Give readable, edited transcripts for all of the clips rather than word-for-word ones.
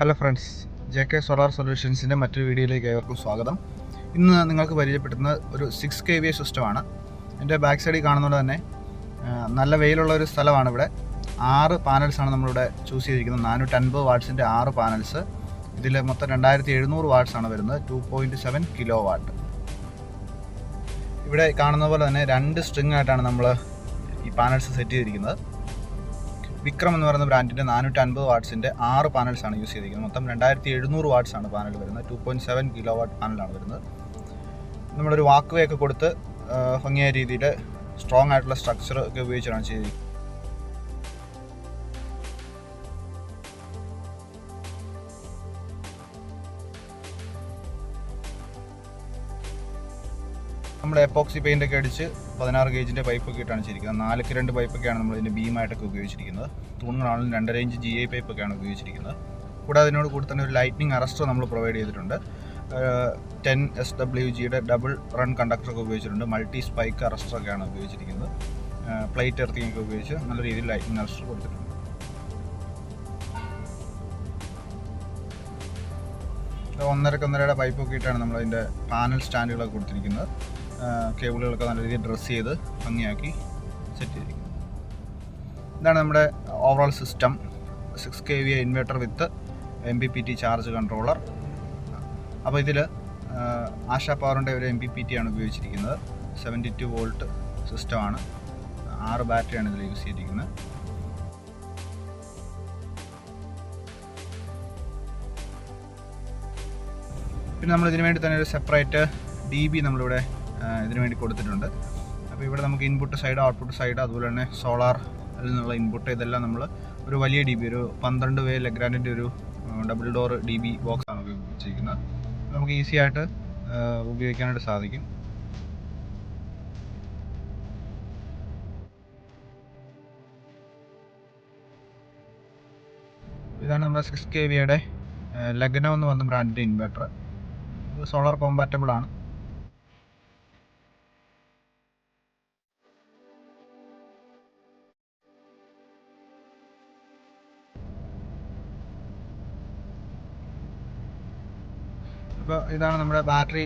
Hello friends, JK solar സൊല്യൂഷൻസിൻ്റെ മറ്റൊരു വീഡിയോയിലേക്ക് ഏവർക്കും സ്വാഗതം. ഇന്ന് നിങ്ങൾക്ക് പരിചയപ്പെടുത്തുന്ന ഒരു 6 kVA സിസ്റ്റമാണ്. എൻ്റെ ബാക്ക് സൈഡിൽ കാണുന്നതുകൊണ്ട് തന്നെ നല്ല വെയിലുള്ള ഒരു സ്ഥലമാണ്. ഇവിടെ 6 പാനൽസാണ് നമ്മളിവിടെ ചൂസ് ചെയ്തിരിക്കുന്നത്. 450 വാട്ട്സിൻ്റെ 6 പാനൽസ്. ഇതിൽ മൊത്തം 2700 വാട്ട്സാണ് വരുന്നത്. 2.7 കിലോ വാട്ട്. ഇവിടെ കാണുന്ന പോലെ തന്നെ 2 സ്ട്രിങ് ആയിട്ടാണ് നമ്മൾ ഈ പാനൽസ് സെറ്റ് ചെയ്തിരിക്കുന്നത്. വിക്രം എന്ന് പറയുന്ന ബ്രാൻഡിൻ്റെ 450 വാട്ട്സിൻ്റെ 6 പാനൽസാണ് യൂസ് ചെയ്തിരിക്കുന്നത്. മൊത്തം 2700 വാട്ട്സാണ് പാനൽ വരുന്നത്. 2.7 കിലോ വാട്ട് പാനലാണ് വരുന്നത്. നമ്മളൊരു വാക്ക് വേ ഒക്കെ കൊടുത്ത് ഭംഗിയായ രീതിയിൽ സ്ട്രോങ് ആയിട്ടുള്ള സ്ട്രക്ചർ ഒക്കെ ഉപയോഗിച്ചാണ് ചെയ്തിരിക്കുന്നത്. നമ്മുടെ എപ്പോക്സി പെയിൻ്റ് ഒക്കെ അടിച്ച് 16 ഗേജിൻ്റെ പൈപ്പൊക്കെ ഇട്ടാണ് ചെയ്തിരിക്കുന്നത്. 4x2 പൈപ്പൊക്കെയാണ് നമ്മൾ ഇതിൻ്റെ ബീമായിട്ടൊക്കെ ഉപയോഗിച്ചിരിക്കുന്നത്. തൂണുകളാണെങ്കിലും 2.5 GI പൈപ്പൊക്കെയാണ് ഉപയോഗിച്ചിരിക്കുന്നത്. കൂടാതെ അതിനോട് കൂടി തന്നെ ഒരു ലൈറ്റ്നിങ് അറസ്റ്റർ നമ്മൾ പ്രൊവൈഡ് ചെയ്തിട്ടുണ്ട്. 10 SWGയുടെ ഡബിൾ റൺ കണ്ടക്ടറൊക്കെ ഉപയോഗിച്ചിട്ടുണ്ട്. മൾട്ടി സ്പൈക്ക് അറസ്റ്ററൊക്കെയാണ് ഉപയോഗിച്ചിരിക്കുന്നത്. പ്ലേറ്റ് എർത്തിങ് ഒക്കെ ഉപയോഗിച്ച് നല്ല രീതിയിൽ ലൈറ്റ്നിങ് അറസ്റ്റർ കൊടുത്തിട്ടുണ്ട്. ഒന്നരയുടെ പൈപ്പൊക്കെ ഇട്ടാണ് നമ്മളതിൻ്റെ പാനൽ സ്റ്റാൻഡുകളൊക്കെ കൊടുത്തിരിക്കുന്നത്. കേബിളുകളൊക്കെ നല്ല രീതിയിൽ ഡ്രസ്സ് ചെയ്ത് ഭംഗിയാക്കി സെറ്റ് ചെയ്തിരിക്കുന്നത്. ഇതാണ് നമ്മുടെ ഓവറോൾ സിസ്റ്റം. 6 kVA ഇൻവെർട്ടർ വിത്ത് MPPT ചാർജ് കൺട്രോളർ. അപ്പോൾ ഇതിൽ ആശാ പവറിൻ്റെ ഒരു MPPT ആണ് ഉപയോഗിച്ചിരിക്കുന്നത്. 72 വോൾട്ട് സിസ്റ്റമാണ്. 6 ബാറ്ററിയാണ് ഇതിൽ യൂസ് ചെയ്തിരിക്കുന്നത്. പിന്നെ നമ്മൾ ഇതിനു വേണ്ടി തന്നെ ഒരു സെപ്പറേറ്റ് DB നമ്മളിവിടെ ഇതിനു വേണ്ടി കൊടുത്തിട്ടുണ്ട്. അപ്പോൾ ഇവിടെ നമുക്ക് ഇൻപുട്ട് സൈഡ്, ഔട്ട്പുട്ട് സൈഡ്, അതുപോലെ തന്നെ സോളാർ നിന്നുള്ള ഇൻപുട്ട്, ഇതെല്ലാം നമ്മൾ ഒരു വലിയ DB, ഒരു 12 വേ ലെഗ്രാൻഡിൻ്റെ ഒരു ഡബിൾ ഡോർ DB ബോക്സ് ആണ് ഉപയോഗിച്ചിരിക്കുന്നത്. നമുക്ക് ഈസി ആയിട്ട് ഉപയോഗിക്കാനായിട്ട് സാധിക്കും. ഇതാണ് നമ്മുടെ 6 kVAയുടെ ലഗ്നോ എന്ന് പറഞ്ഞ ബ്രാൻഡിൻ്റെ ഇൻവെർട്ടർ. ഇത് സോളാർ കോമ്പാറ്റബിൾ ആണ്. ഇപ്പോൾ ഇതാണ് നമ്മുടെ ബാറ്ററി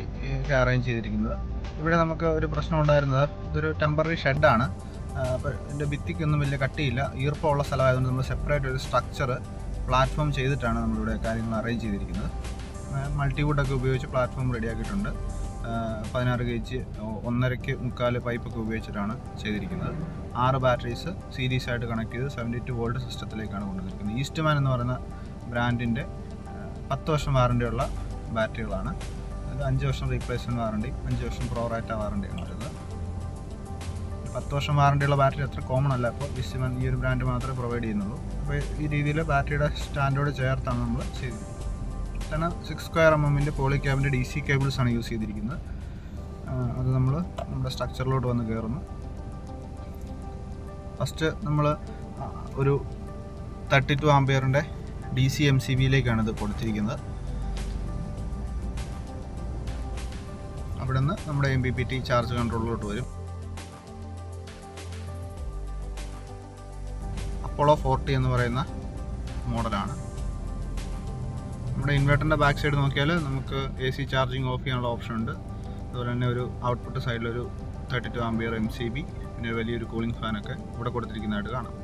അറേഞ്ച് ചെയ്തിരിക്കുന്നത്. ഇവിടെ നമുക്ക് ഒരു പ്രശ്നം ഉണ്ടായിരുന്നത്, ഇതൊരു ടെമ്പററി ഷെഡാണ്. അപ്പോൾ ഇതിൻ്റെ ഭിത്തിക്കൊന്നും വലിയ കട്ടിയില്ല. ഈർപ്പമുള്ള സ്ഥലമായതുകൊണ്ട് നമ്മൾ സെപ്പറേറ്റ് ഒരു സ്ട്രക്ചർ പ്ലാറ്റ്ഫോം ചെയ്തിട്ടാണ് നമ്മളിവിടെ കാര്യങ്ങൾ അറേഞ്ച് ചെയ്തിരിക്കുന്നത്. മൾട്ടിവുഡൊക്കെ ഉപയോഗിച്ച് പ്ലാറ്റ്ഫോം റെഡിയാക്കിയിട്ടുണ്ട്. 16 ഗേജ് 1.25 പൈപ്പൊക്കെ ഉപയോഗിച്ചിട്ടാണ് ചെയ്തിരിക്കുന്നത്. 6 ബാറ്ററീസ് സീരീസ് ആയിട്ട് കണക്ട് ചെയ്ത് 72 വോൾട്ട് സിസ്റ്റത്തിലേക്കാണ് കൊണ്ടുവന്നിരിക്കുന്നത്. ഈസ്റ്റ്മാൻ എന്ന് പറയുന്ന ബ്രാൻഡിൻ്റെ 10 വർഷം വാറണ്ടിയുള്ള ബാറ്ററികളാണ്. അത് 5 വർഷം റീപ്ലേസ്മെൻറ്റ് വാറണ്ടി, 5 വർഷം പ്രോറാറ്റ വാറണ്ടിയാണ് വരുന്നത്. 10 വർഷം വാറണ്ടിയുള്ള ബാറ്ററി അത്ര കോമൺ അല്ല. അപ്പോൾ ഈസ്റ്റ്മാൻ ഈ ഒരു ബ്രാൻഡ് മാത്രമേ പ്രൊവൈഡ് ചെയ്യുന്നുള്ളൂ. അപ്പോൾ ഈ രീതിയിൽ ബാറ്ററിയുടെ സ്റ്റാൻഡോട് ചേർത്താണ് നമ്മൾ ചെയ്തിരിക്കുന്നത്. തന്നെ 6 mm പോളി ക്യാബിൻ്റെ DC കേബിൾസാണ് യൂസ് ചെയ്തിരിക്കുന്നത്. അത് നമ്മൾ നമ്മുടെ സ്ട്രക്ചറിലോട്ട് വന്ന് കയറുന്നു. ഫസ്റ്റ് നമ്മൾ ഒരു 32 ആംപിയറിൻ്റെ DC MCBയിലേക്കാണ് ഇത് കൊടുത്തിരിക്കുന്നത്. അവിടെ നിന്ന് നമ്മുടെ MPPT ചാർജ് കൺട്രോളിലോട്ട് വരും. അപ്പോളോ 40 എന്ന് പറയുന്ന മോഡലാണ്. നമ്മുടെ ഇൻവെർട്ടറിൻ്റെ ബാക്ക് സൈഡ് നോക്കിയാൽ നമുക്ക് AC ചാർജിങ് ഓഫ് ചെയ്യാനുള്ള ഓപ്ഷൻ ഉണ്ട്. അതുപോലെ തന്നെ ഒരു ഔട്ട്പുട്ട് സൈഡിലൊരു 32 ആംപിയർ MCB, പിന്നെ വലിയൊരു കൂളിംഗ് ഫാനൊക്കെ ഇവിടെ കൊടുത്തിരിക്കുന്നതായിട്ട് കാണാം.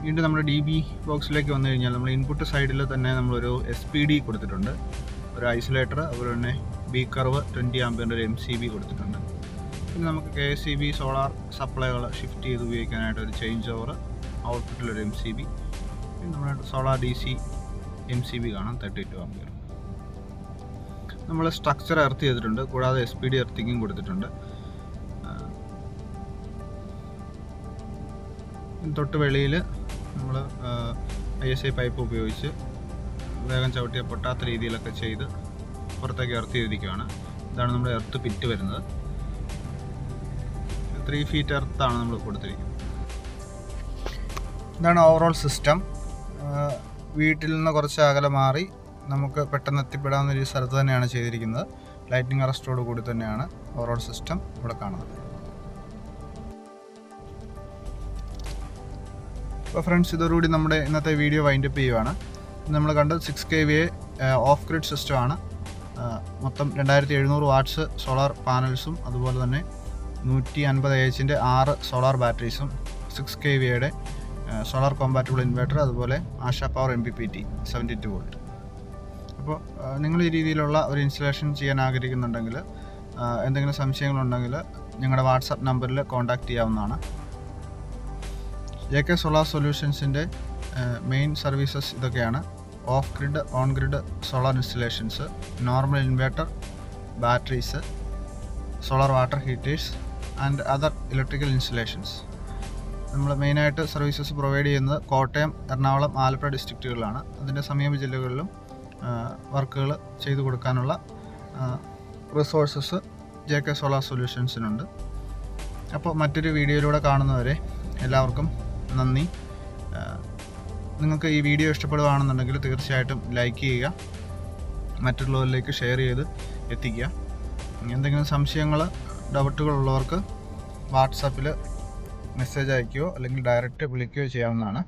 വീണ്ടും നമ്മുടെ DB ബോക്സിലേക്ക് വന്നു കഴിഞ്ഞാൽ നമ്മൾ ഇൻപുട്ട് സൈഡിൽ തന്നെ നമ്മളൊരു SPD കൊടുത്തിട്ടുണ്ട്, ഒരു ഐസൊലേറ്റർ, അതുപോലെ തന്നെ B കർവ് 20 ആംപിയറിൻ്റെ ഒരു MCB കൊടുത്തിട്ടുണ്ട്. പിന്നെ നമുക്ക് KSCB സോളാർ സപ്ലൈകൾ ഷിഫ്റ്റ് ചെയ്ത് ഉപയോഗിക്കാനായിട്ട് ഒരു ചേഞ്ച് ഓവർ, ഔട്ട്പുട്ടിലൊരു MCB, പിന്നെ നമ്മുടെ സോളാർ DC MCB കാണാം 32 ആംപിയർ. നമ്മൾ സ്ട്രക്ചർ എർത്ത് ചെയ്തിട്ടുണ്ട്. കൂടാതെ SPD എർത്തിങ്ങും കൊടുത്തിട്ടുണ്ട്. തൊട്ട് വെളിയിൽ നമ്മൾ ISI പൈപ്പ് ഉപയോഗിച്ച് വേഗം ചവിട്ടിയ പൊട്ടാത്ത രീതിയിലൊക്കെ ചെയ്ത് പുറത്തേക്ക് എർത്ത് ചെയ്തിരിക്കുകയാണ്. ഇതാണ് നമ്മുടെ എർത്ത് പിറ്റ് വരുന്നത്. 3 ഫീറ്റ് എർത്താണ് നമ്മൾ കൊടുത്തിരിക്കുന്നത്. ഇതാണ് ഓവറോൾ സിസ്റ്റം. വീട്ടിൽ നിന്ന് കുറച്ച് അകലെ മാറി നമുക്ക് പെട്ടെന്ന് എത്തിപ്പെടാവുന്ന ഒരു സ്ഥലത്ത് തന്നെയാണ് ചെയ്തിരിക്കുന്നത്. ലൈറ്റിംഗ് അറസ്റ്റോട് കൂടി തന്നെയാണ് ഓവറോൾ സിസ്റ്റം ഇവിടെ കാണുന്നത്. അപ്പോൾ ഫ്രണ്ട്സ്, ഇതോടുകൂടി നമ്മുടെ ഇന്നത്തെ വീഡിയോ വൈൻഡപ്പ് ചെയ്യുവാണ്. നമ്മൾ കണ്ടത് 6 kVA ഓഫ് ഗ്രിഡ് സിസ്റ്റമാണ്. മൊത്തം 2700 വാട്ട്സ് സോളാർ പാനൽസും അതുപോലെ തന്നെ 150 AHൻ്റെ 6 സോളാർ ബാറ്ററീസും 6 kVAയുടെ സോളാർ കോമ്പാറ്റബിൾ ഇൻവെർട്ടർ, അതുപോലെ ആശ പവർ MPPT 72 വോൾട്ട്. അപ്പോൾ നിങ്ങൾ ഈ രീതിയിലുള്ള ഒരു ഇൻസ്റ്റലേഷൻ ചെയ്യാൻ ആഗ്രഹിക്കുന്നുണ്ടെങ്കിൽ, എന്തെങ്കിലും സംശയങ്ങളുണ്ടെങ്കിൽ ഞങ്ങളുടെ വാട്സാപ്പ് നമ്പറിൽ കോൺടാക്റ്റ് ചെയ്യാവുന്നതാണ്. JK സോളാർ സൊല്യൂഷൻസിൻ്റെ മെയിൻ സർവീസസ് ഇതൊക്കെയാണ്: off grid, on grid solar installations, normal inverter, batteries, solar water heaters and other electrical installations. നമ്മൾ മെയിനായിട്ട് സർവീസസ് പ്രൊവൈഡ് ചെയ്യുന്നത് കോട്ടയം, എറണാകുളം, ആലപ്പുഴ ഡിസ്ട്രിക്റ്റുകളിലാണ്. അതിൻ്റെ സമീപ ജില്ലകളിലും വർക്കുകൾ ചെയ്തു കൊടുക്കാനുള്ള റിസോഴ്സസ് JK സോളാർ സൊല്യൂഷൻസിനുണ്ട്. അപ്പോൾ മറ്റൊരു വീഡിയോയിലൂടെ കാണുന്നവരെ എല്ലാവർക്കും നന്ദി. നിങ്ങൾക്ക് ഈ വീഡിയോ ഇഷ്ടപ്പെടുകയാണെന്നുണ്ടെങ്കിൽ തീർച്ചയായിട്ടും ലൈക്ക് ചെയ്യുക, മറ്റുള്ളവരിലേക്ക് ഷെയർ ചെയ്ത് എത്തിക്കുക. എന്തെങ്കിലും സംശയങ്ങൾ, ഡൗട്ടുകളുള്ളവർക്ക് വാട്സാപ്പിൽ മെസ്സേജ് അയക്കുകയോ അല്ലെങ്കിൽ ഡയറക്റ്റ് വിളിക്കുകയോ ചെയ്യാവുന്നതാണ്.